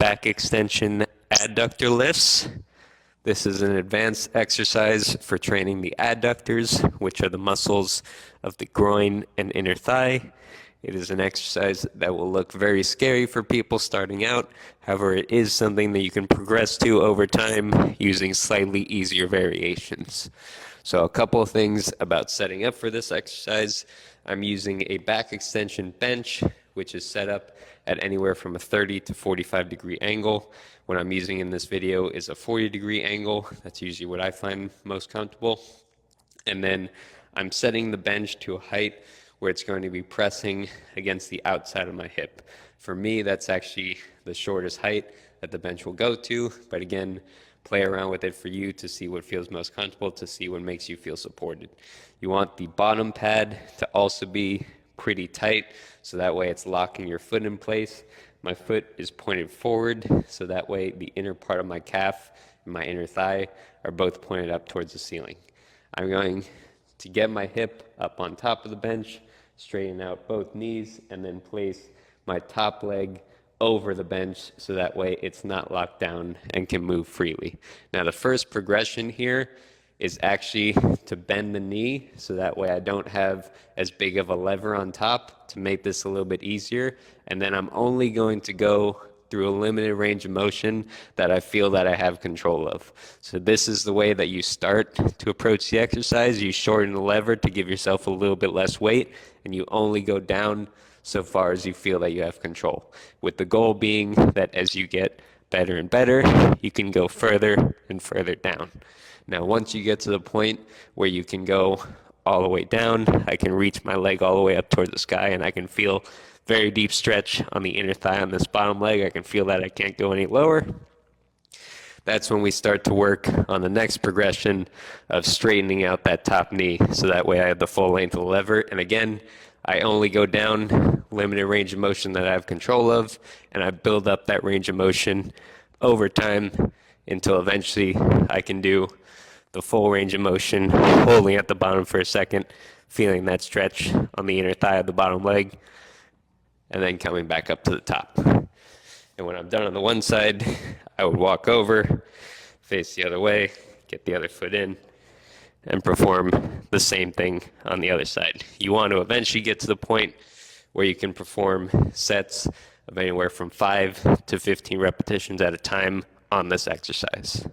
back extension adductor lifts. This is an advanced exercise for training the adductors, which are the muscles of the groin and inner thigh. It is an exercise that will look very scary for people starting out. However, it is something that you can progress to over time using slightly easier variations. So a couple of things about setting up for this exercise. I'm using a back extension bench, which is set up at anywhere from a 30 to 45 degree angle. What I'm using in this video is a 40 degree angle. That's usually what I find most comfortable. And then I'm setting the bench to a height where it's going to be pressing against the outside of my hip. For me, that's actually the shortest height that the bench will go to, but again, play around with it for you to see what feels most comfortable, to see what makes you feel supported. You want the bottom pad to also be pretty tight, so that way it's locking your foot in place. My foot is pointed forward, so that way the inner part of my calf and my inner thigh are both pointed up towards the ceiling. I'm going to get my hip up on top of the bench, straighten out both knees, and then place my top leg over the bench so that way it's not locked down and can move freely. Now the first progression here is actually to bend the knee so that way I don't have as big of a lever on top to make this a little bit easier, and then I'm only going to go through a limited range of motion that I feel that I have control of. So this is the way that you start to approach the exercise. You shorten the lever to give yourself a little bit less weight, and you only go down so far as you feel that you have control, with the goal being that as you get better and better, you can go further and further down. Now, once you get to the point where you can go all the way down, I can reach my leg all the way up towards the sky, and I can feel very deep stretch on the inner thigh on this bottom leg. I can feel that I can't go any lower. That's when we start to work on the next progression of straightening out that top knee, so that way I have the full length of the lever. And again, I only go down limited range of motion that I have control of, and I build up that range of motion over time until eventually I can do the full range of motion, holding at the bottom for a second, feeling that stretch on the inner thigh of the bottom leg, and then coming back up to the top. And when I'm done on the one side, I would walk over, face the other way, get the other foot in, and perform the same thing on the other side. You want to eventually get to the point where you can perform sets of anywhere from 5 to 15 repetitions at a time on this exercise.